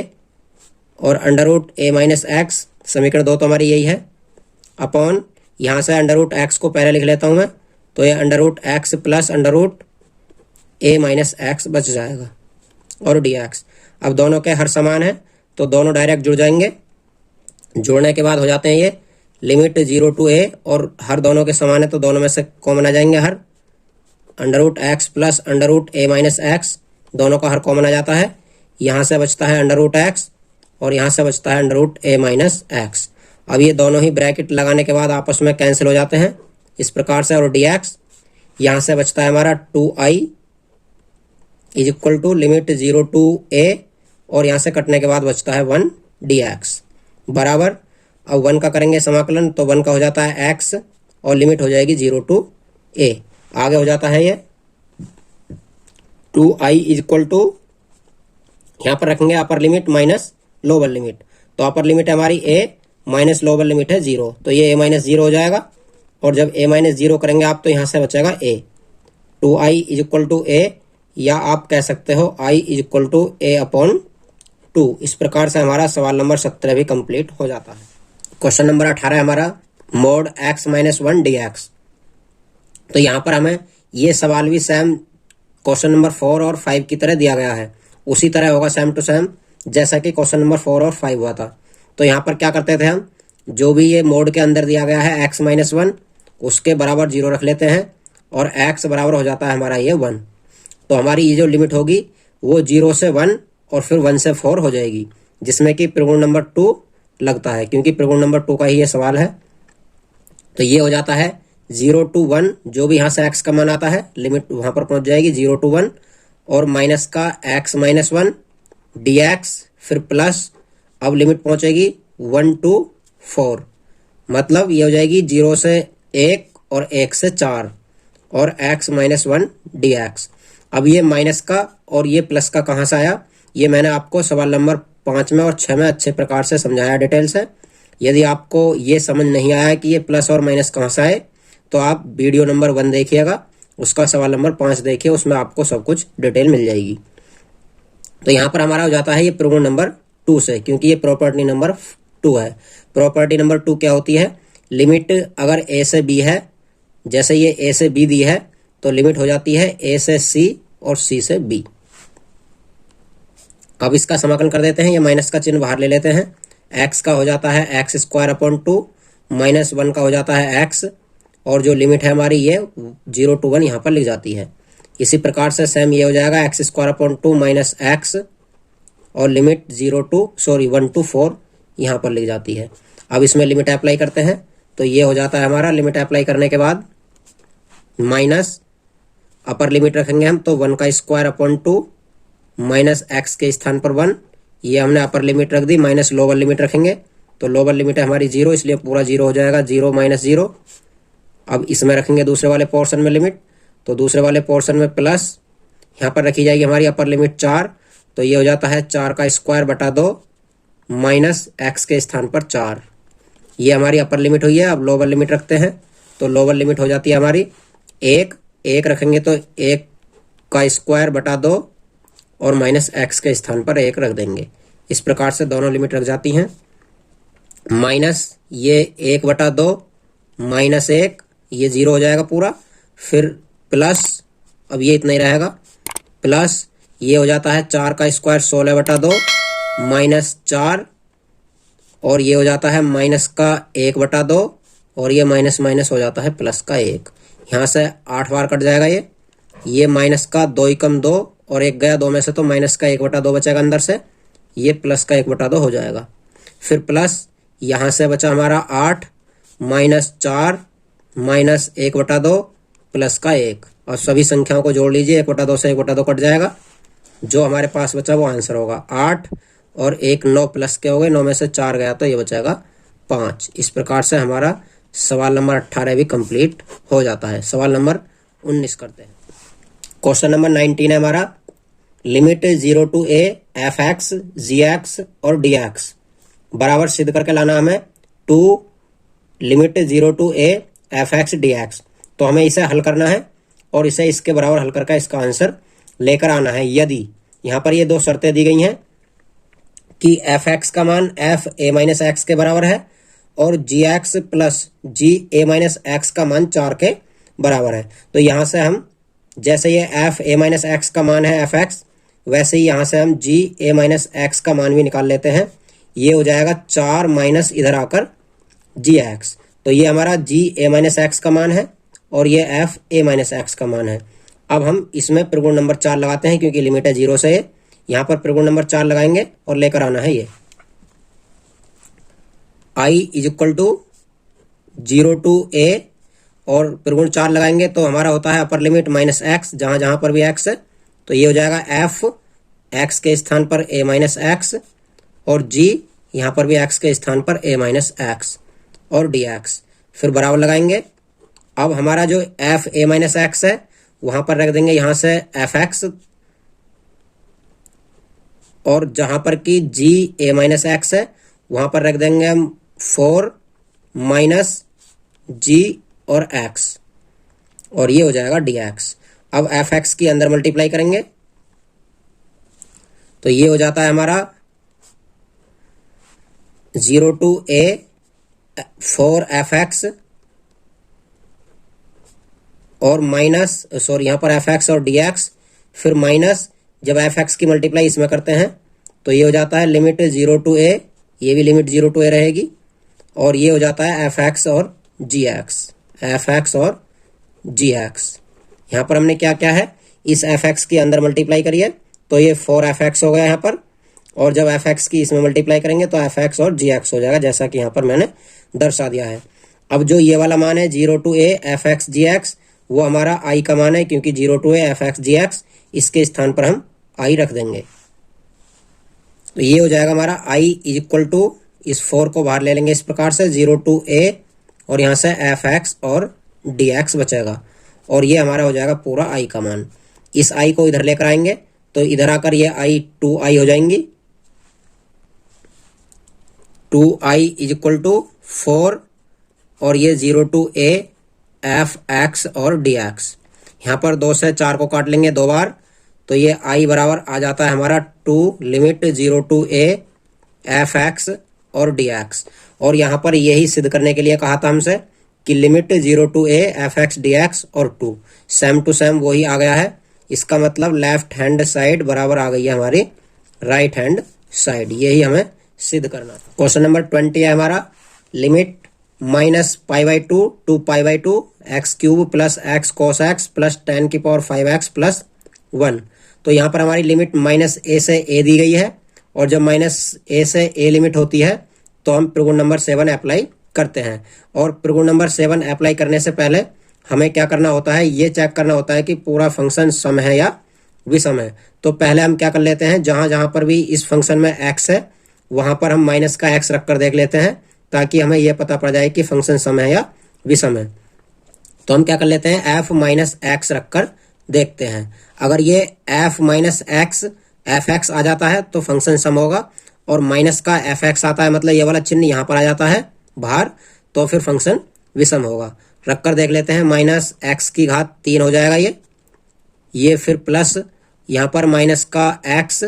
और √a माइनस x, समीकरण 2 तो हमारी यही है, अपॉन यहाँ से √x को पहले लिख लेता हूँ मैं, तो ये √x plus √a minus x बच जाएगा और dx। अब दोनों के हर समान है तो दोनों डायरेक्ट जुड़ जाएंगे, जोड़ने के बाद हो जाते हैं ये लिमिट 0 to a और हर दोनों के समान है तो दोनों में से कॉमन आ जाएंगे, हर √x plus √a minus x दोनों का हर कॉमन आ जाता है। यहाँ से बचता है √x और यहाँ से बचता है √a माइनस x, अब ये दोनों ही ब्रैकेट लगाने के बाद आपस में कैंसिल हो जाते हैं इस प्रकार से, और dx यहाँ से बचता है हमारा 2i is equal to limit 0 to a, और यहाँ से कटने के बाद बचता है 1 dx बराबर। अब 1 का करेंगे समाकलन तो 1 का हो जाता है x और लिमिट हो जाएगी 0 टू a। आगे हो जाता है ये 2i इज इक्वल टू, यहाँ पर रखेंगे upper limit minus lower limit, तो अपर लिमिट है हमारी a माइनस लोअर लिमिट है 0, तो ये a माइनस 0 हो जाएगा, और जब a माइनस 0 करेंगे आप तो यहाँ से बचेगा a। 2i is equal to a, या आप कह सकते हो i is equal to a upon 2। इस प्रकार से हमारा सवाल नंबर 17 भी कंप्लीट हो जाता है। क्वेश्चन नंबर 18 हमारा मोड x माइनस 1 dx। तो यहाँ पर हमें ये सवाल भी सेम क्वेश्चन नंबर 4 और 5 की तरह दिया गया है, उसी तरह होगा सेम टू सेम जैसा कि क्वेश्चन नंबर 4 और 5 हुआ था। तो यहाँ पर क्या करते थे हम, जो भी ये मोड के अंदर दिया गया है x माइनस 1 उसके बराबर 0 रख लेते हैं, और x बराबर हो जाता है हमारा ये 1। तो हमारी ये जो लिमिट होगी वो 0 से 1 और फिर 1 से 4 हो जाएगी, जिसमें कि प्रगुण नंबर 2 लगता है, क्योंकि प्रगुण नंबर 2 का ही ये सवाल है। तो ये हो जाता है 0 टू 1, जो भी यहाँ से x का मान आता है लिमिट वहाँ पर पहुँच जाएगी 0 टू 1, और माइनस का x माइनस 1 dx, फिर प्लस अब लिमिट पहुँचेगी 1 टू 4, मतलब ये हो जाएगी 0 से 1 और 1 से 4 और x माइनस 1 dx। अब ये माइनस का और ये प्लस का कहाँ से आया, ये मैंने आपको सवाल नंबर 5 में और 6 में अच्छे प्रकार से समझाया डिटेल से। यदि आपको ये समझ नहीं आया कि ये प्लस और माइनस कहाँ से आए, तो आप वीडियो नंबर 1 देखिएगा, उसका सवाल नंबर 5 देखिए, उसमें आपको सब कुछ डिटेल मिल जाएगी। तो यहाँ पर हमारा हो जाता है ये प्रगुण नंबर 2 से, क्योंकि ये प्रॉपर्टी नंबर 2 है। प्रॉपर्टी नंबर 2 क्या होती है, लिमिट अगर a से b है, जैसे ये a से b दी है तो लिमिट हो जाती है a से c और c से b। अब इसका समाकलन कर देते हैं, ये माइनस का चिन्ह बाहर ले लेते हैं, x का हो जाता है एक्स स्क्वायर अपॉन 2, माइनस 1 का हो जाता है x, और जो लिमिट है हमारी ये 0 टू 1 यहाँ पर लिख जाती है। इसी प्रकार से सेम ये हो जाएगा x square upon 2 minus x, और लिमिट 1 टू 4 यहाँ पर लिख जाती है। अब इसमें लिमिट अप्लाई करते हैं तो ये हो जाता है हमारा, लिमिट अप्लाई करने के बाद माइनस अपर लिमिट रखेंगे हम तो 1 का स्क्वायर अपॉन 2 माइनस एक्स के स्थान पर 1, ये हमने अपर लिमिट रख दी, माइनस लोअर लिमिट रखेंगे तो लोअर लिमिट है हमारी 0, इसलिए पूरा 0 हो जाएगा, 0 माइनस 0। अब इसमें रखेंगे दूसरे वाले पोर्शन में लिमिट, तो दूसरे वाले पोर्शन में प्लस, यहाँ पर रखी जाएगी हमारी अपर लिमिट 4, तो ये हो जाता है 4 का स्क्वायर बटा 2 माइनस एक्स के स्थान पर 4, ये हमारी अपर लिमिट हुई है। अब लोअर लिमिट रखते हैं तो लोअर लिमिट हो जाती है हमारी 1 रखेंगे तो 1 का स्क्वायर बटा 2 और माइनस एक्स के स्थान पर 1 रख देंगे। इस प्रकार से दोनों लिमिट रख जाती हैं। माइनस ये 1 बटा 2 माइनस 1, ये 0 हो जाएगा पूरा, फिर प्लस, अब ये इतना ही रहेगा, प्लस ये हो जाता है 4 का स्क्वायर 16 बटा 2 माइनस 4, और ये हो जाता है माइनस का 1 बटा 2, और ये माइनस माइनस हो जाता है प्लस का 1, यहाँ से 8 बार कट जाएगा ये माइनस का 2 एकम 2 और 1 गया 2 में से, तो माइनस का 1 बटा 2 बचेगा अंदर से, ये प्लस का 1 बटा 2 हो जाएगा। फिर प्लस यहाँ से बचा हमारा 8 माइनस 4 माइनस 1 बटा 2 प्लस का 1, और सभी संख्याओं को जोड़ लीजिए, 1 बटा 2 से 1 बटा 2 कट जाएगा, जो हमारे पास बचा वो आंसर होगा 8 और 1 9 प्लस के हो गए, 9 में से 4 गया तो ये बचेगा 5। इस प्रकार से हमारा सवाल नंबर 18 भी कंप्लीट हो जाता है। सवाल नंबर 19 करते हैं। क्वेश्चन नंबर 19 है हमारा, limit 0 to a f x g x और डी एक्स बराबर सिद्ध करके लाना हमें 2 limit 0 to a f x d x. तो हमें इसे हल करना है और इसे इसके बराबर हल करके इसका आंसर लेकर आना है। यदि यहाँ पर ये दो शर्तें दी गई हैं कि एफ एक्स का मान एफ ए माइनस एक्स के बराबर है और जी एक्स प्लस जी ए माइनस एक्स का मान 4 के बराबर है, तो यहाँ से हम जैसे ये एफ ए माइनस एक्स का मान है एफ एक्स, वैसे ही यहाँ से हम जी ए माइनस एक्स का मान भी निकाल लेते हैं। ये हो जाएगा 4 माइनस इधर आकर जी एक्स, तो ये हमारा जी ए माइनस एक्स का मान है और ये एफ ए माइनस एक्स का मान है। अब हम इसमें प्रगुण नंबर 4 लगाते हैं, क्योंकि लिमिट है 0 से, यहाँ पर प्रगुण नंबर 4 लगाएंगे और लेकर आना है ये। I is equal to 0 to ए और प्रगुण 4 लगाएंगे तो हमारा होता है अपर लिमिट माइनस एक्स, जहां जहां पर भी एक्स है तो ये हो जाएगा एफ एक्स के स्थान पर ए माइनस एक्स और जी यहाँ पर भी एक्स के स्थान पर ए माइनस एक्स और डी एक्स, फिर बराबर लगाएंगे। अब हमारा जो एफ ए माइनस एक्स है वहां पर रख देंगे यहाँ से एफ एक्स, और जहां पर कि जी ए माइनस एक्स है वहां पर रख देंगे हम 4 माइनस जी और एक्स, और ये हो जाएगा डी एक्स। अब एफ एक्स की अंदर मल्टीप्लाई करेंगे तो ये हो जाता है हमारा 0 टू ए 4 एफ एक्स और माइनस यहां पर एफ एक्स और डी एक्स, फिर माइनस जब एफ एक्स की मल्टीप्लाई इसमें करते हैं तो ये हो जाता है लिमिट 0 टू ए, ये भी लिमिट 0 टू ए रहेगी, और ये हो जाता है एफ एक्स और जी एक्स, एफ एक्स और जी एक्स। यहाँ पर हमने क्या क्या है, इस एफ एक्स की अंदर मल्टीप्लाई करिए तो ये 4 एफ एक्स हो गया यहाँ पर, और जब एफ एक्स की इसमें मल्टीप्लाई करेंगे तो एफ एक्स और जी एक्स हो जाएगा, जैसा कि यहाँ पर मैंने दर्शा दिया है। अब जो ये वाला मान है 0 to a f x g x, वो हमारा आई का मान है, क्योंकि 0 to a f x g x इसके स्थान पर हम आई रख देंगे। तो ये हो जाएगा हमारा आई इज इक्वल टू, इस 4 को बाहर ले लेंगे इस प्रकार से 0 टू ए और यहाँ से एफ एक्स और डी एक्स बचेगा, और ये हमारा हो जाएगा पूरा आई का मान। इस आई को इधर लेकर आएंगे तो इधर आकर ये आई 2i हो जाएंगी, 2i इज इक्वल टू 4 और ये 0 टू ए एफ एक्स और डी एक्स। यहाँ पर 2 से 4 को काट लेंगे 2 बार तो ये आई बराबर आ जाता है हमारा 2 limit 0 to a f x और डी एक्स। और यहाँ पर यही सिद्ध करने के लिए कहा था हमसे कि limit 0 to a f x d x और 2 सेम टू सेम वही आ गया है। इसका मतलब लेफ्ट हैंड साइड बराबर आ गई है हमारी राइट हैंड साइड, यही हमें सिद्ध करना था। क्वेश्चन नंबर 20 है हमारा, limit minus pi by two to pi by two x cube plus x cos x plus 10 की पावर 5x प्लस 1। तो यहाँ पर हमारी लिमिट माइनस ए से ए दी गई है, और जब माइनस ए से ए लिमिट होती है तो हम प्रगुण नंबर 7 अप्लाई करते हैं। और प्रगुण नंबर 7 अप्लाई करने से पहले हमें क्या करना होता है, ये चेक करना होता है कि पूरा फंक्शन सम है या विषम है। तो पहले हम क्या कर लेते हैं, जहां जहां पर भी इस फंक्शन में x है वहां पर हम माइनस का x रखकर देख लेते हैं, ताकि हमें यह पता पड़ जाए कि फंक्शन सम है या विषम है। तो हम क्या कर लेते हैं, f माइनस एक्स रखकर देखते हैं। अगर ये f minus x f x आ जाता है तो फंक्शन सम होगा, और माइनस का एफ एक्स आता है मतलब ये वाला चिन्ह यहाँ पर आ जाता है बाहर, तो फिर फंक्शन विषम होगा। रखकर देख लेते हैं, माइनस एक्स की घात 3 हो जाएगा ये फिर प्लस यहाँ पर माइनस का x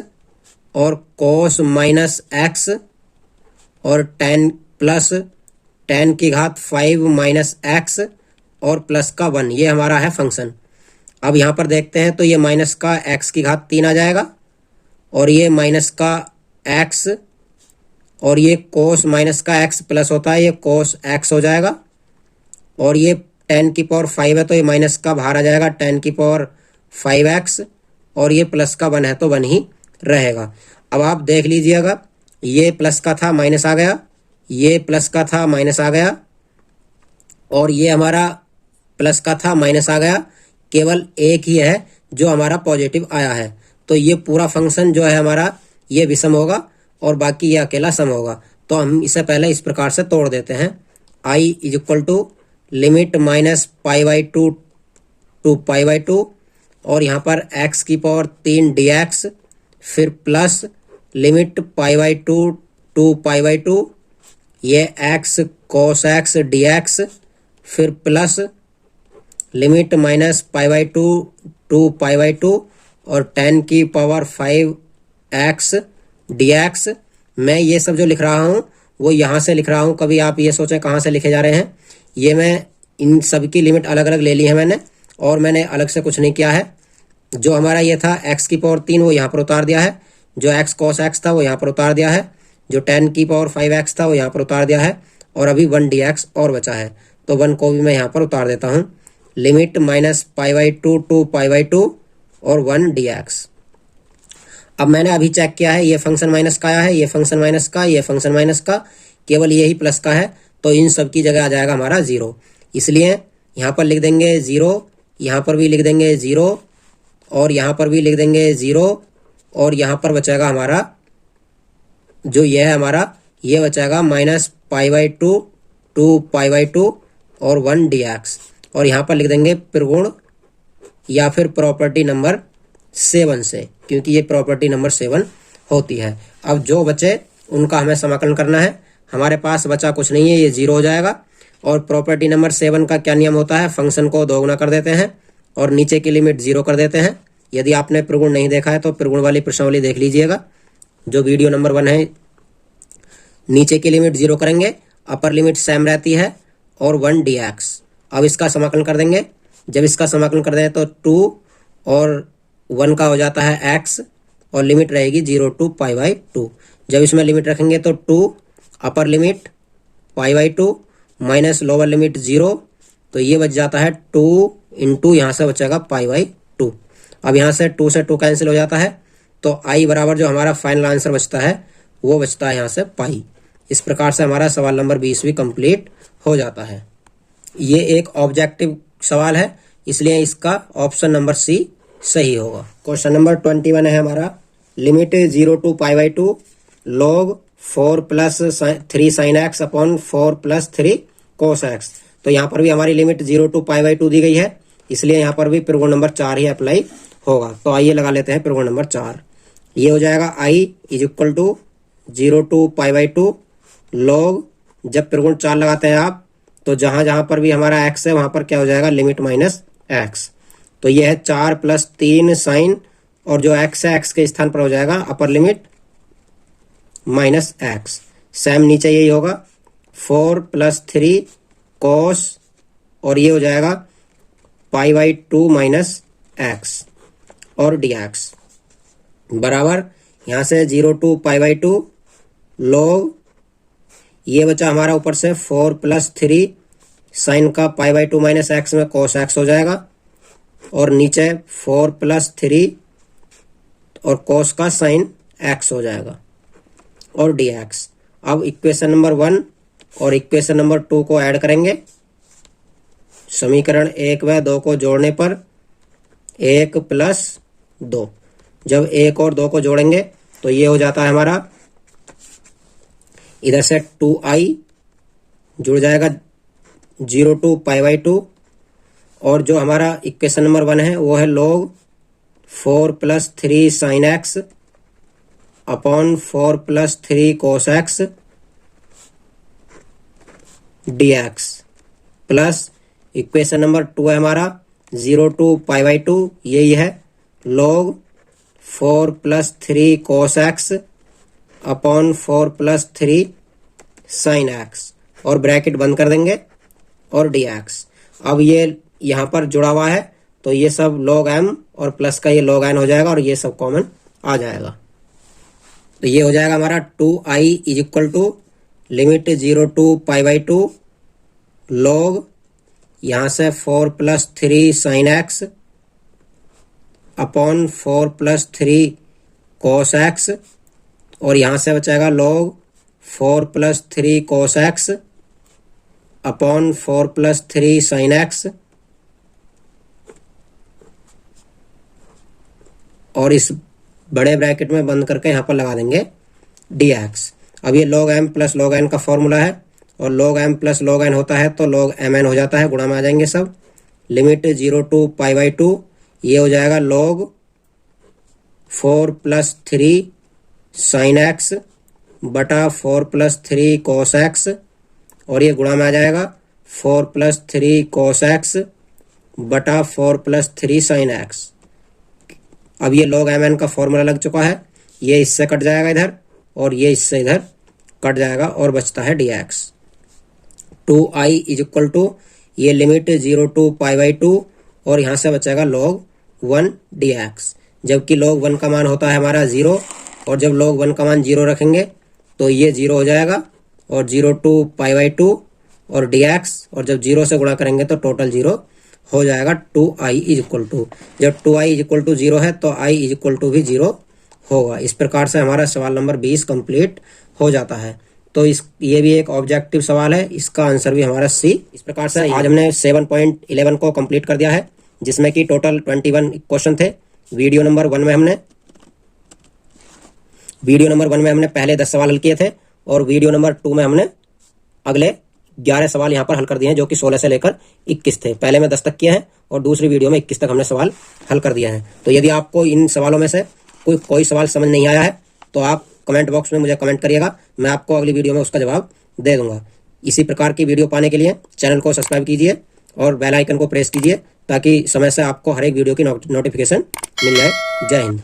और कोस माइनस एक्स और 10 प्लस 10 की घात 5 माइनस एक्स और प्लस का 1, ये हमारा है फंक्शन। अब यहाँ पर देखते हैं तो ये माइनस का x की घात 3 आ जाएगा, और ये माइनस का x और ये कोस माइनस का x प्लस होता है, ये कोस x हो जाएगा, और ये 10 की पावर 5 है तो ये माइनस का बाहर आ जाएगा 10 की पावर 5x, और ये प्लस का 1 है तो 1 ही रहेगा। अब आप देख लीजिएगा, ये प्लस का था माइनस आ गया, ये प्लस का था माइनस आ गया, और ये हमारा प्लस का था माइनस आ गया, केवल एक ही है जो हमारा पॉजिटिव आया है। तो ये पूरा फंक्शन जो है हमारा ये विषम होगा और बाकी ये अकेला सम होगा। तो हम इसे पहले इस प्रकार से तोड़ देते हैं, i is equal to limit minus pi by two to pi by two, और यहाँ पर x की पावर 3 dx, फिर plus limit pi by two to pi by two, ये x कोस x dx, फिर plus limit minus pi by two to pi by two और 10 की power 5x dx। मैं ये सब जो लिख रहा हूँ वो यहाँ से लिख रहा हूँ, कभी आप ये सोचें कहाँ से लिखे जा रहे हैं। ये मैं इन सब की लिमिट अलग अलग ले ली है मैंने, और मैंने अलग से कुछ नहीं किया है। जो हमारा ये था x की पावर 3 वो यहाँ पर उतार दिया है, जो x cos x था वो यहाँ पर उतार दिया है, जो 10 की पावर 5x था वो यहाँ पर उतार दिया है, और अभी 1 dx और बचा है तो 1 को भी मैं यहाँ पर उतार देता हूँ। Limit minus pi by two to pi by two और 1 dx। अब मैंने अभी चेक किया है, ये फंक्शन माइनस का आया है, ये फंक्शन माइनस का, ये फंक्शन माइनस का, केवल यही प्लस का है, तो इन सब की जगह आ जाएगा हमारा 0। इसलिए यहाँ पर लिख देंगे 0, यहाँ पर भी लिख देंगे 0, और यहाँ पर भी लिख देंगे 0, और यहाँ पर बचेगा हमारा जो यह है हमारा, ये बचेगा -π/2, 2π/2 और 1 dx। और यहाँ पर लिख देंगे प्रगुण या फिर प्रॉपर्टी नंबर 7 से, क्योंकि ये प्रॉपर्टी नंबर 7 होती है। अब जो बचे उनका हमें समाकलन करना है। हमारे पास बचा कुछ नहीं है, ये 0 हो जाएगा। और प्रॉपर्टी नंबर 7 का क्या नियम होता है, फंक्शन को दोगुना कर देते हैं और नीचे की लिमिट 0 कर देते हैं। यदि आपने प्रगुण नहीं देखा है तो प्रगुण वाली प्रश्नावली देख लीजिएगा, जो वीडियो नंबर 1 है। नीचे की लिमिट 0 करेंगे, अपर लिमिट सेम रहती है, और 1 dx। अब इसका समाकलन कर देंगे। जब इसका समाकलन कर दें तो 2 और 1 का हो जाता है x, और लिमिट रहेगी 0 to π/2। जब इसमें लिमिट रखेंगे तो 2 upper limit π/2 minus lower limit 0, तो ये बच जाता है 2 इंटू यहाँ से बचेगा π/2। अब यहाँ से 2 से 2 कैंसिल हो जाता है, तो i बराबर जो हमारा फाइनल आंसर बचता है वो बचता है यहाँ से पाई। इस प्रकार से हमारा सवाल नंबर 20 भी कंप्लीट हो जाता है। ये एक ऑब्जेक्टिव सवाल है, इसलिए इसका ऑप्शन नंबर सी सही होगा। क्वेश्चन नंबर 21 है हमारा, limit 0 to π/2 log 4 + 3 sin x upon 4 + 3 cos x। तो यहाँ पर भी हमारी लिमिट 0 to π/2 दी गई है, इसलिए यहाँ पर भी प्रगुण नंबर 4 ही अप्लाई होगा। तो आइए लगा लेते हैं प्रगुण नंबर 4। ये हो जाएगा i = 0 to π/2 log, जब प्रगुण 4 लगाते हैं आप तो जहां जहां पर भी हमारा x है वहां पर क्या हो जाएगा, लिमिट माइनस x। तो ये है 4 + 3 साइन, और जो x है x के स्थान पर हो जाएगा अपर लिमिट -x। सेम नीचे यही होगा 4 + 3 cos, और ये हो जाएगा π/2 - x और dx बराबर यहाँ से 0 to π/2 log, ये बचा हमारा ऊपर से 4 + 3 साइन का π/2 - x में cos x हो जाएगा, और नीचे 4 + 3 और cos का साइन x हो जाएगा और dx। अब इक्वेशन नंबर 1 और इक्वेशन नंबर 2 को ऐड करेंगे। समीकरण 1 व 2 को जोड़ने पर 1 + 2, जब 1 और 2 को जोड़ेंगे तो ये हो जाता है हमारा, इधर से 2i जुड़ जाएगा 0 to π/2, और जो हमारा इक्वेशन नंबर 1 है वो है log 4 + 3 sin x upon 4 + 3 cos x dx, plus equation number 2 है हमारा 0 to π/2, यही है log 4 + 3 cos x upon 4 + 3 sin x, और ब्रैकेट बंद कर देंगे और dx। अब ये यहाँ पर जुड़ा हुआ है तो ये सब log m और प्लस का ये log n हो जाएगा, और ये सब कॉमन आ जाएगा। तो ये हो जाएगा हमारा 2i = लिमिट 0 to π/2 log, यहाँ से 4 + 3 sin x upon 4 + 3 cos x, और यहाँ से बचेगा log 4 + 3 cos x upon 4 + 3 sin x, और इस बड़े ब्रैकेट में बंद करके यहाँ पर लगा देंगे dx। अब ये log m + log n का फॉर्मूला है, और log m + log n होता है तो log mn हो जाता है, गुणा में आ जाएंगे सब। लिमिट 0 to π/2, ये हो जाएगा log 4 + 3 sin x बटा 4 + 3 cos x, और ये गुणा में आ जाएगा 4 + 3 cos x बटा 4 + 3 sin x। अब ये log mn का फॉर्मूला लग चुका है, ये इससे कट जाएगा इधर, और ये इससे इधर कट जाएगा, और बचता है dx। 2i = ये लिमिट 0 to π/2, और यहाँ से बचेगा log 1 dx, जबकि log 1 का मान होता है हमारा 0, और जब log 1 का मान 0 रखेंगे तो ये 0 हो जाएगा, और 0 to π/2 और dx, और जब 0 से गुणा करेंगे तो टोटल 0 हो जाएगा। 2i = जब 2i = 0 है तो i = भी 0 होगा। इस प्रकार से हमारा सवाल नंबर 20 कंप्लीट हो जाता है। तो ये भी एक ऑब्जेक्टिव सवाल है, इसका आंसर भी हमारा सी। इस प्रकार से आज हमने 7.11 को कंप्लीट कर दिया है, जिसमें कि टोटल 21 क्वेश्चन थे। वीडियो नंबर 1 में हमने पहले 10 सवाल हल किए थे, और वीडियो नंबर 2 में हमने अगले 11 सवाल यहाँ पर हल कर दिए हैं, जो कि 16 से लेकर 21 थे। पहले में 10 तक किए हैं और दूसरी वीडियो में 21 तक हमने सवाल हल कर दिया है। तो यदि आपको इन सवालों में से कोई सवाल समझ नहीं आया है तो आप कमेंट बॉक्स में मुझे कमेंट करिएगा, मैं आपको अगली वीडियो में उसका जवाब दे दूंगा। इसी प्रकार की वीडियो पाने के लिए चैनल को सब्सक्राइब कीजिए और बेल आइकन को प्रेस कीजिए, ताकि समय से आपको हर एक वीडियो की नोटिफिकेशन मिल जाए। जय हिंद।